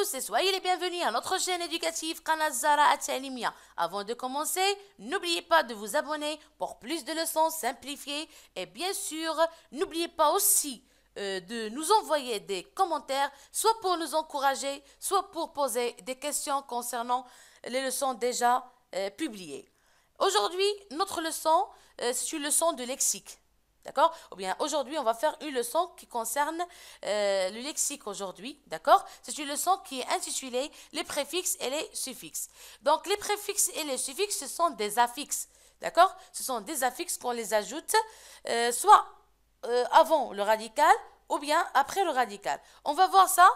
tous et soyez les bienvenus à notre chaîne éducative Qanat Zahra At-Ta'limia. Avant de commencer, n'oubliez pas de vous abonner pour plus de leçons simplifiées et bien sûr, n'oubliez pas aussi de nous envoyer des commentaires, soit pour nous encourager, soit pour poser des questions concernant les leçons déjà publiées. Aujourd'hui, notre leçon, c'est une leçon de lexique. D'accord? Ou bien aujourd'hui, on va faire une leçon qui concerne le lexique aujourd'hui. D'accord? C'est une leçon qui est intitulée les préfixes et les suffixes. Donc, les préfixes et les suffixes, ce sont des affixes. D'accord? Ce sont des affixes qu'on les ajoute soit avant le radical ou bien après le radical. On va voir ça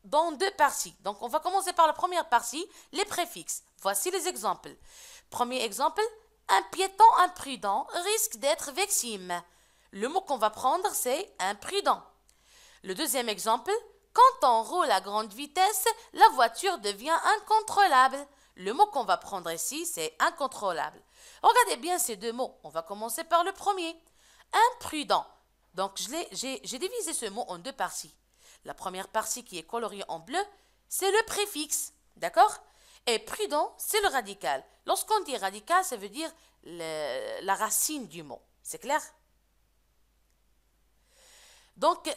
dans deux parties. Donc, on va commencer par la première partie, les préfixes. Voici les exemples. Premier exemple. Un piéton imprudent risque d'être victime. Le mot qu'on va prendre, c'est imprudent. Le deuxième exemple, quand on roule à grande vitesse, la voiture devient incontrôlable. Le mot qu'on va prendre ici, c'est incontrôlable. Regardez bien ces deux mots. On va commencer par le premier. Imprudent. Donc, j'ai divisé ce mot en deux parties. La première partie qui est coloriée en bleu, c'est le préfixe. D'accord ? Et prudent, c'est le radical. Lorsqu'on dit radical, ça veut dire la racine du mot. C'est clair? Donc,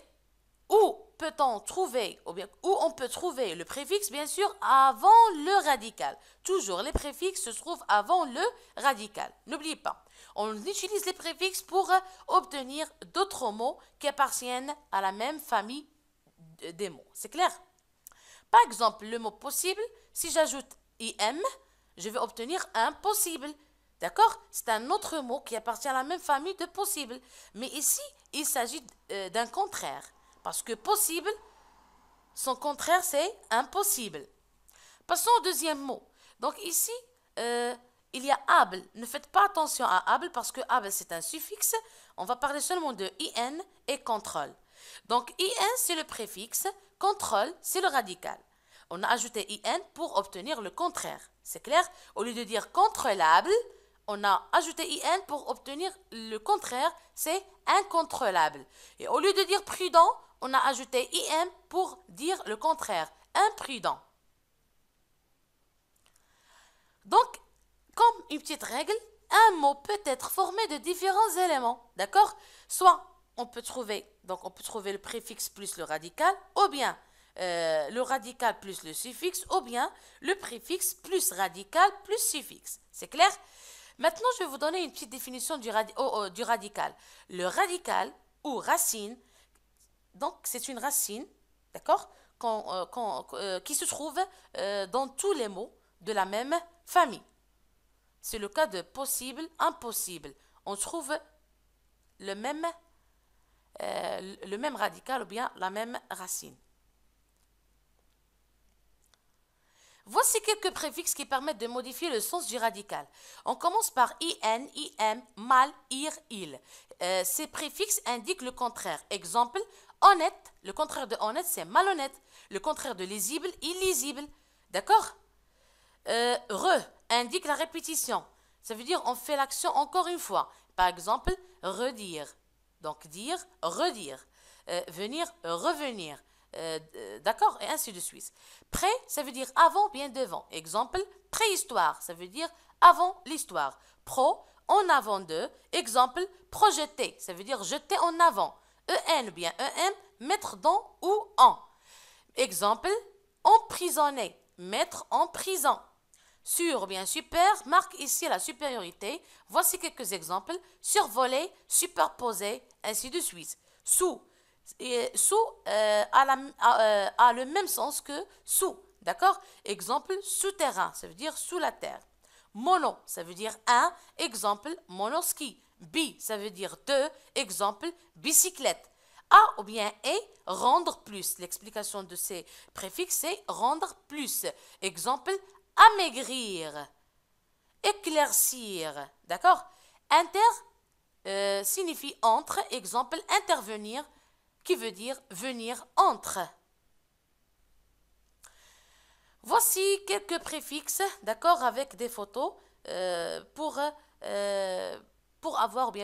où peut-on trouver, ou bien où on peut trouver le préfixe, bien sûr, avant le radical. Toujours, les préfixes se trouvent avant le radical. N'oubliez pas, on utilise les préfixes pour obtenir d'autres mots qui appartiennent à la même famille des mots. C'est clair? Par exemple, le mot possible, si j'ajoute im, je vais obtenir impossible. D'accord? C'est un autre mot qui appartient à la même famille de possible. Mais ici, il s'agit d'un contraire. Parce que possible, son contraire, c'est impossible. Passons au deuxième mot. Donc ici, il y a able. Ne faites pas attention à able parce que able, c'est un suffixe. On va parler seulement de in et contrôle. Donc in, c'est le préfixe. Contrôle, c'est le radical. On a ajouté in pour obtenir le contraire. C'est clair? Au lieu de dire contrôlable, on a ajouté in pour obtenir le contraire, c'est incontrôlable. Et au lieu de dire prudent, on a ajouté im pour dire le contraire, imprudent. Donc, comme une petite règle, un mot peut être formé de différents éléments. D'accord? Soit on peut trouver le préfixe plus le radical, ou bien le radical plus le suffixe, ou bien le préfixe plus radical plus suffixe. C'est clair? Maintenant, je vais vous donner une petite définition du radical. Le radical ou racine, donc c'est une racine, d'accord, qui se trouve dans tous les mots de la même famille. C'est le cas de possible, impossible. On trouve le même radical ou bien la même racine. Voici quelques préfixes qui permettent de modifier le sens du radical. On commence par in, im, mal, ir, il. Ces préfixes indiquent le contraire. Exemple, honnête, le contraire de honnête, c'est malhonnête. Le contraire de lisible, illisible. D'accord? Indique la répétition. Ça veut dire on fait l'action encore une fois. Par exemple, redire. Donc dire, redire. Venir, revenir. D'accord? Et ainsi de suite. Pré, ça veut dire avant, bien devant. Exemple, préhistoire, ça veut dire avant l'histoire. Pro, en avant de. Exemple, projeter, ça veut dire jeter en avant. En ou bien em, mettre dans ou en. Exemple, emprisonner, mettre en prison. Sur ou bien super marque ici la supériorité. Voici quelques exemples. Survoler, superposer, ainsi de suite. Sous. Et sous a le même sens que sous, d'accord? Exemple, souterrain, ça veut dire sous la terre. Mono, ça veut dire un, exemple, monoski. Bi, ça veut dire deux, exemple, bicyclette. A ou bien et, rendre plus. L'explication de ces préfixes, c'est rendre plus. Exemple, amaigrir, éclaircir, d'accord? Inter signifie entre, exemple, intervenir, qui veut dire venir entre. Voici quelques préfixes, d'accord, avec des photos pour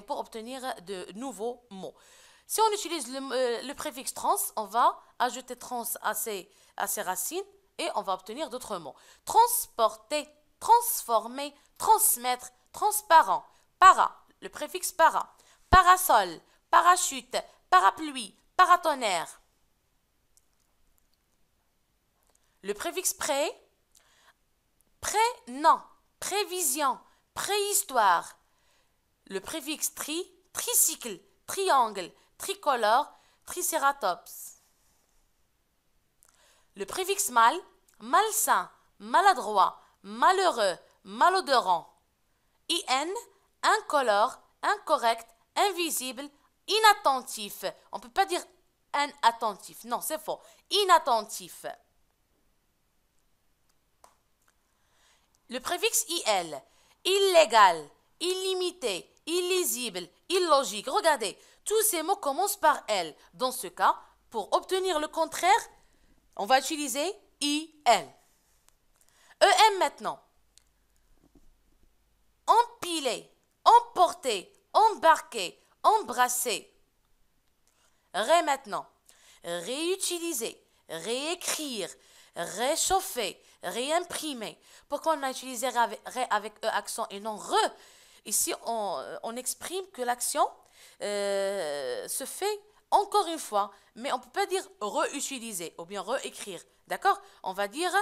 obtenir de nouveaux mots. Si on utilise le préfixe trans, on va ajouter trans à ces racines et on va obtenir d'autres mots. Transporter, transformer, transmettre, transparent, para, le préfixe para, parasol, parachute, parapluie, paratonnerre. Le préfixe pré, prénom, prévision, préhistoire. Le préfixe tri, tricycle, triangle, tricolore, tricératops. Le préfixe mal, malsain, maladroit, malheureux, malodorant. IN, incolore, incorrect, invisible, inattentif. On ne peut pas dire inattentif, non, c'est faux. Inattentif. Le préfixe IL, illégal, illimité, illisible, illogique. Regardez, tous ces mots commencent par L. Dans ce cas, pour obtenir le contraire, on va utiliser IL. EM maintenant. Empiler, emporter, embarquer, embrasser. Ré maintenant. Réutiliser, réécrire, réchauffer, réimprimer. Pourquoi on a utilisé ré avec E accent et non re? Ici, on exprime que l'action se fait encore une fois, mais on ne peut pas dire réutiliser ou bien réécrire. D'accord? On va dire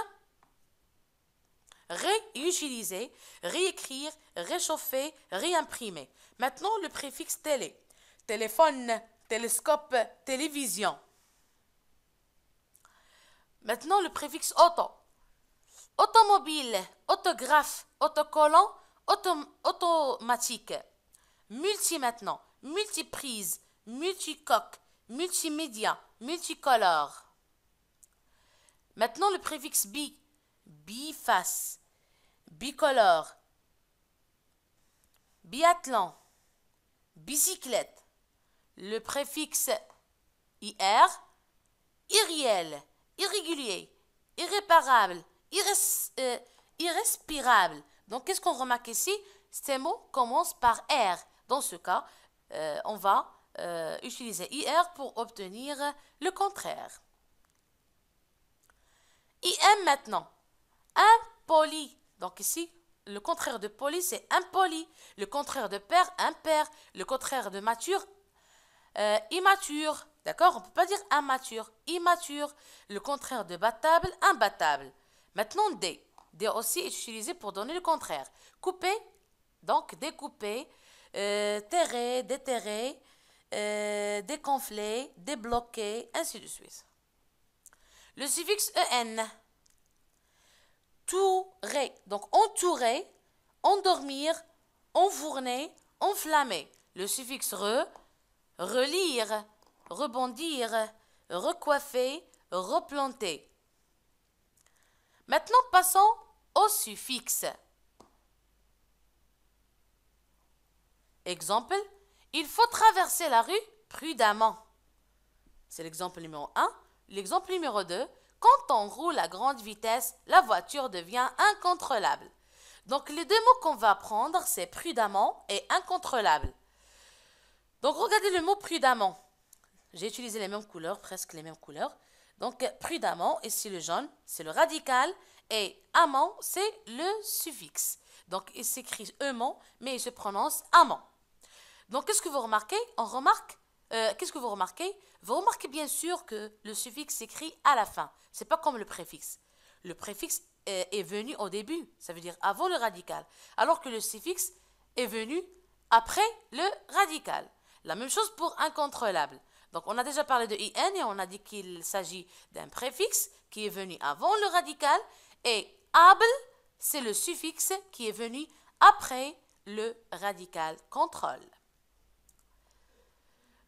réutiliser, réécrire, réchauffer, réimprimer. Maintenant, le préfixe télé. Téléphone, télescope, télévision. Maintenant, le préfixe auto. Automobile, autographe, autocollant, automatique. Multi maintenant, multiprise, multicoque, multimédia, multicolore. Maintenant, le préfixe bi. Biface, bicolore, biathlon, bicyclette. Le préfixe IR, irréel, irrégulier, irréparable, irrespirable. Donc, qu'est-ce qu'on remarque ici? Ces mots commencent par R. Dans ce cas, on va utiliser IR pour obtenir le contraire. IM maintenant. Impoli. Donc ici, le contraire de poli, c'est impoli. Le contraire de père, impair. Le contraire de mature, immature. D'accord? On ne peut pas dire immature. Immature. Le contraire de battable, imbattable. Maintenant, D. D aussi est utilisé pour donner le contraire. Couper, donc découper, terrer, déterrer, déconfler, débloquer, ainsi de suite. Le suffixe EN. Tourer, donc entourer, endormir, enfourner, enflammer. Le suffixe re, relire, rebondir, recoiffer, replanter. Maintenant, passons au suffixe. Exemple, il faut traverser la rue prudemment. C'est l'exemple numéro 1. L'exemple numéro 2. Quand on roule à grande vitesse, la voiture devient incontrôlable. Donc, les deux mots qu'on va prendre, c'est prudemment et incontrôlable. Donc, regardez le mot prudemment. J'ai utilisé les mêmes couleurs, presque les mêmes couleurs. Donc, prudemment, ici le jaune, c'est le radical et amant, c'est le suffixe. Donc, il s'écrit aimant, mais il se prononce amant. Donc, qu'est-ce que vous remarquez? Qu'est-ce que vous remarquez? Vous remarquez bien sûr que le suffixe s'écrit à la fin. Ce n'est pas comme le préfixe. Le préfixe est venu au début, ça veut dire avant le radical, alors que le suffixe est venu après le radical. La même chose pour incontrôlable. Donc, on a déjà parlé de IN et on a dit qu'il s'agit d'un préfixe qui est venu avant le radical et able, c'est le suffixe qui est venu après le radical contrôle.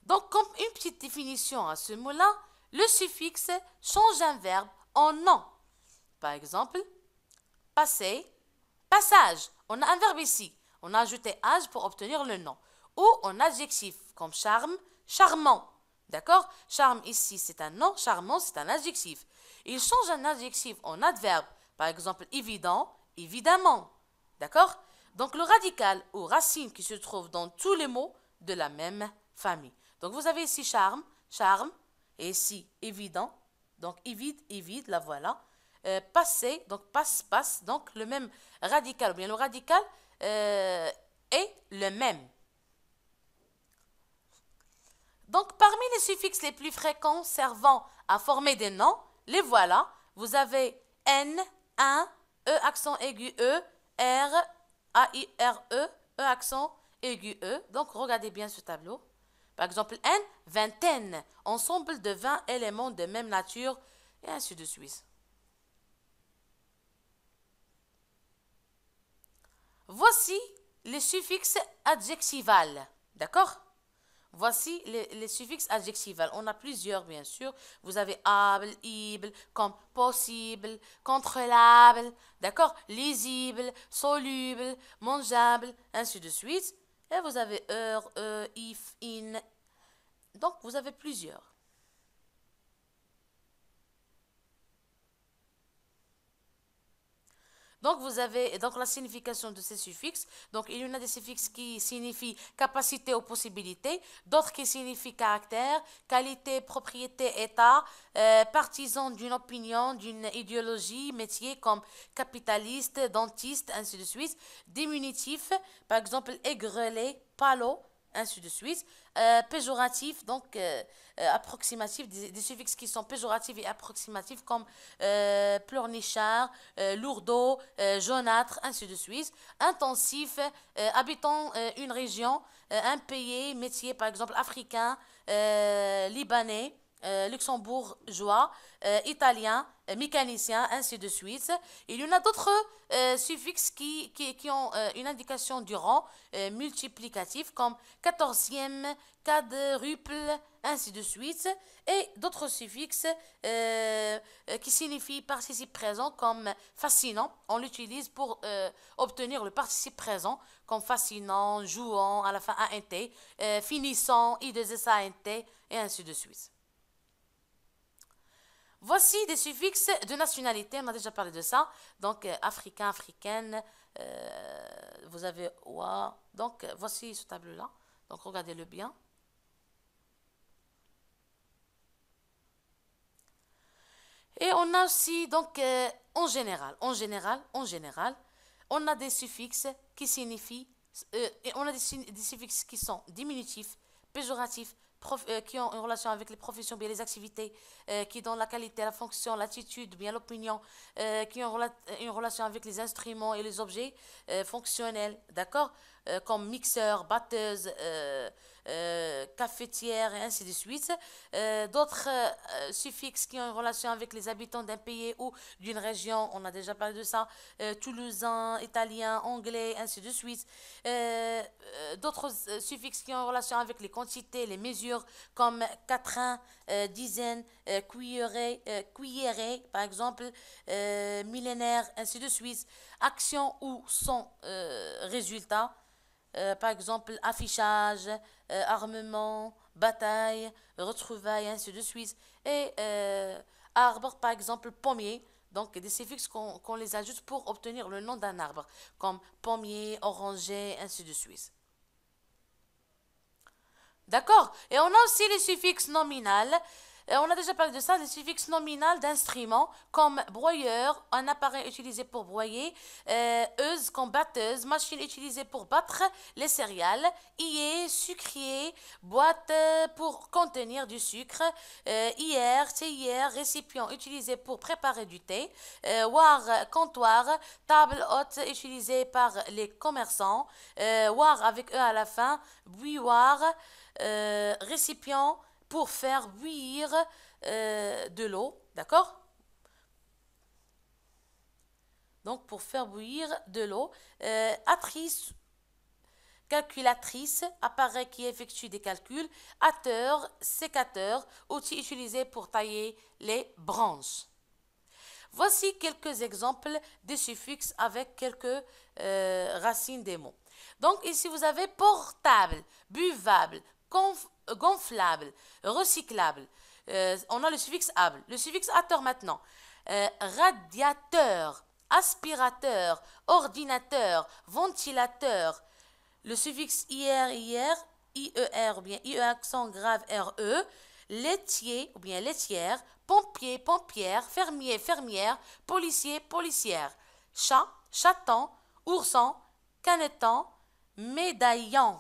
Donc, comme une petite définition à ce mot-là, le suffixe change un verbe en nom. Par exemple, passer, passage. On a un verbe ici. On a ajouté age pour obtenir le nom. Ou en adjectif, comme charme, charmant. D'accord? Charme ici, c'est un nom. Charmant, c'est un adjectif. Il change un adjectif en adverbe. Par exemple, évident, évidemment. D'accord? Donc, le radical ou racine qui se trouve dans tous les mots de la même famille. Donc, vous avez ici charme, charme, et ici évident. Donc, évide, la voilà. Passer, donc passe, passe. Donc, le même radical, ou bien le radical est le même. Donc, parmi les suffixes les plus fréquents servant à former des noms, les voilà. Vous avez N, 1, E accent aigu E, R, A-I-R-E, E accent aigu E. Donc, regardez bien ce tableau. Par exemple, N, vingtaine, ensemble de 20 éléments de même nature, et ainsi de suite. Voici les suffixes adjectivales. D'accord? Voici les suffixes adjectivales. On a plusieurs, bien sûr. Vous avez able, ible, comme possible, contrôlable, d'accord? Lisible, soluble, mangeable, ainsi de suite. Et vous avez heure, if, in. Donc, vous avez plusieurs. Donc, vous avez donc la signification de ces suffixes. Donc, il y en a des suffixes qui signifient capacité ou possibilité, d'autres qui signifient caractère, qualité, propriété, état, partisan d'une opinion, d'une idéologie, métier comme capitaliste, dentiste, ainsi de suite. Diminutif, par exemple, aigrelé, palo, ainsi de suite. Péjoratif, donc approximatif, des suffixes qui sont péjoratifs et approximatifs comme pleurnichard, lourdeau, jaunâtre, ainsi de suite. Intensif, habitant une région, impayé, métier par exemple africain, libanais, luxembourgeois, italien, mécanicien, ainsi de suite. Il y en a d'autres suffixes qui ont une indication du rang multiplicatif comme quatorzième, quadruple, ainsi de suite. Et d'autres suffixes qui signifient participe présent comme fascinant. On l'utilise pour obtenir le participe présent comme fascinant, jouant, à la fin ANT, finissant, I2SANT, et ainsi de suite. Voici des suffixes de nationalité, on a déjà parlé de ça. Donc, africain, africaine, vous avez wa. Donc, voici ce tableau-là. Donc, regardez-le bien. Et on a aussi, donc, en général, on a des suffixes qui signifient, et on a des suffixes qui sont diminutifs, péjoratifs, qui ont une relation avec les professions, bien les activités, qui donnent la qualité, la fonction, l'attitude, bien l'opinion, qui ont une relation avec les instruments et les objets fonctionnels, d'accord, comme mixeur, batteuse, cafetière et ainsi de suite. D'autres suffixes qui ont une relation avec les habitants d'un pays ou d'une région, on a déjà parlé de ça, toulousain, italien, anglais, ainsi de suite. D'autres suffixes qui ont une relation avec les quantités, les mesures, comme quatrain, dizaine, cuillerée, par exemple, millénaire, ainsi de suite. Action ou son résultat. Par exemple, affichage, armement, bataille, retrouvailles, ainsi de suite. Et arbre, par exemple, pommier. Donc, des suffixes qu'on les ajoute pour obtenir le nom d'un arbre, comme pommier, oranger, ainsi de suite. D'accord? Et on a aussi les suffixes nominales. On a déjà parlé de ça, les suffixes nominales d'instruments comme broyeur, un appareil utilisé pour broyer, euse comme batteuse, machine utilisée pour battre les céréales, ier, sucrier, boîte pour contenir du sucre, hier, théière, récipient utilisé pour préparer du thé, war, comptoir, table haute utilisée par les commerçants, war avec E à la fin, bouilloire, récipient pour faire bouillir de l'eau, d'accord? Donc, pour faire bouillir de l'eau, actrice, calculatrice, appareil qui effectue des calculs, hâteur, sécateur, outil utilisé pour tailler les branches. Voici quelques exemples de suffixes avec quelques racines des mots. Donc, ici, vous avez portable, buvable, gonflable, recyclable. On a le suffixe able. Le suffixe ateur maintenant. Radiateur, aspirateur, ordinateur, ventilateur. Le suffixe hier, IER ou bien IE accent grave RE, laitier ou bien laitière, pompier, pompière, fermier, fermière, policier, policière, chat, chaton, ourson, caneton, médaillon,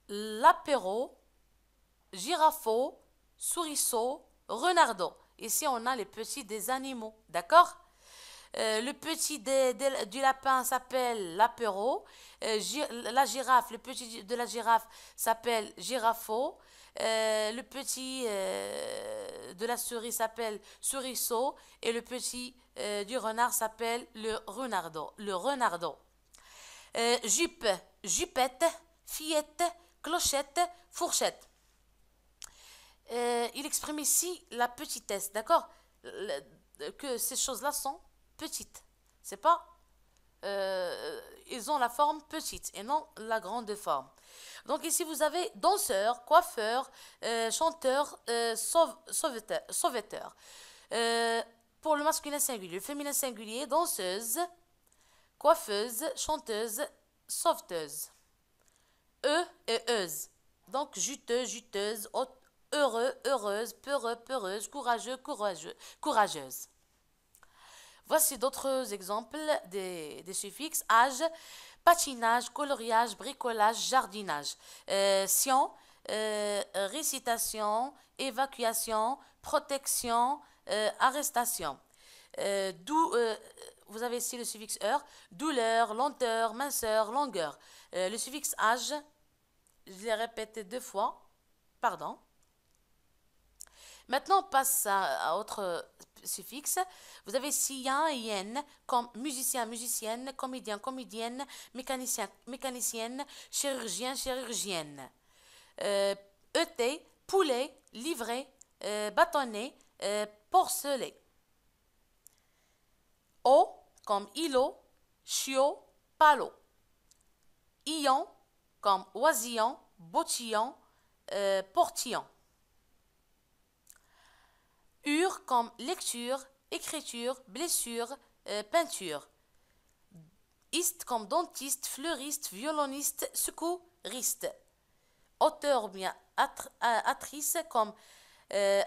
l'apéro, girafeau, souriceau, renardeau. Ici, on a les petits des animaux, d'accord? Le petit du lapin s'appelle l'apéro. La girafe, le petit de la girafe s'appelle girafeau. Le petit de la souris s'appelle souriceau. Et le petit du renard s'appelle le renardeau. Le renardeau. Jupe, jupette, fillette, clochette, fourchette. Il exprime ici la petitesse, d'accord? Que ces choses-là sont petites. C'est pas... ils ont la forme petite et non la grande forme. Donc ici, vous avez danseur, coiffeur, chanteur, sauveteur. Pour le masculin singulier, le féminin singulier, danseuse, coiffeuse, chanteuse, sauveteuse. Et euse. Donc juteux, juteuse, heureux, heureuse, peureux, peureuse, courageux, courageuse. Voici d'autres exemples des suffixes. Âge, patinage, coloriage, bricolage, jardinage. Sion, récitation, évacuation, protection, arrestation. Vous avez ici le suffixe heure, douleur, lenteur, minceur, longueur. Le suffixe âge, je l'ai répété 2 fois, pardon. Maintenant, on passe à autre suffixe. Vous avez sien et yen comme musicien, musicienne, comédien, comédienne, mécanicien, mécanicienne, chirurgien, chirurgienne. ET, poulet, livré, bâtonnet, porcelet. O comme îlot, chiot, palot. Ion comme oisillon, bottillon, portillon. Ur comme lecture, écriture, blessure, peinture. Iste comme dentiste, fleuriste, violoniste, secouriste. Auteur ou bien actrice comme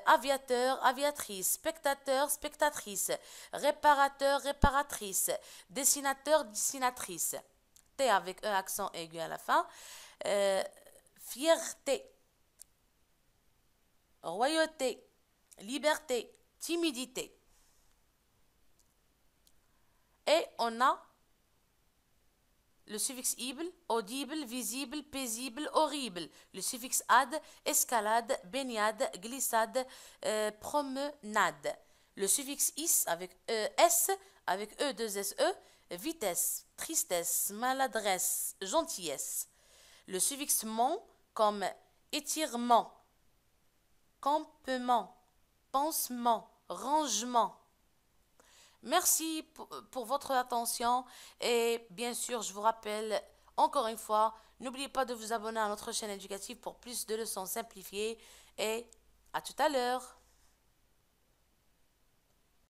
aviateur, aviatrice, spectateur, spectatrice, réparateur, réparatrice, dessinateur, dessinatrice. T avec un accent aigu à la fin. Fierté, royauté, liberté, timidité. Et on a le suffixe ible, audible, visible, paisible, horrible. Le suffixe ad, escalade, baignade, glissade, promenade. Le suffixe is avec s, avec e, 2 s, e, vitesse, tristesse, maladresse, gentillesse. Le suffixe mon comme étirement, campement, pansement, rangement. Merci pour votre attention et bien sûr, je vous rappelle encore une fois, n'oubliez pas de vous abonner à notre chaîne éducative pour plus de leçons simplifiées et à tout à l'heure.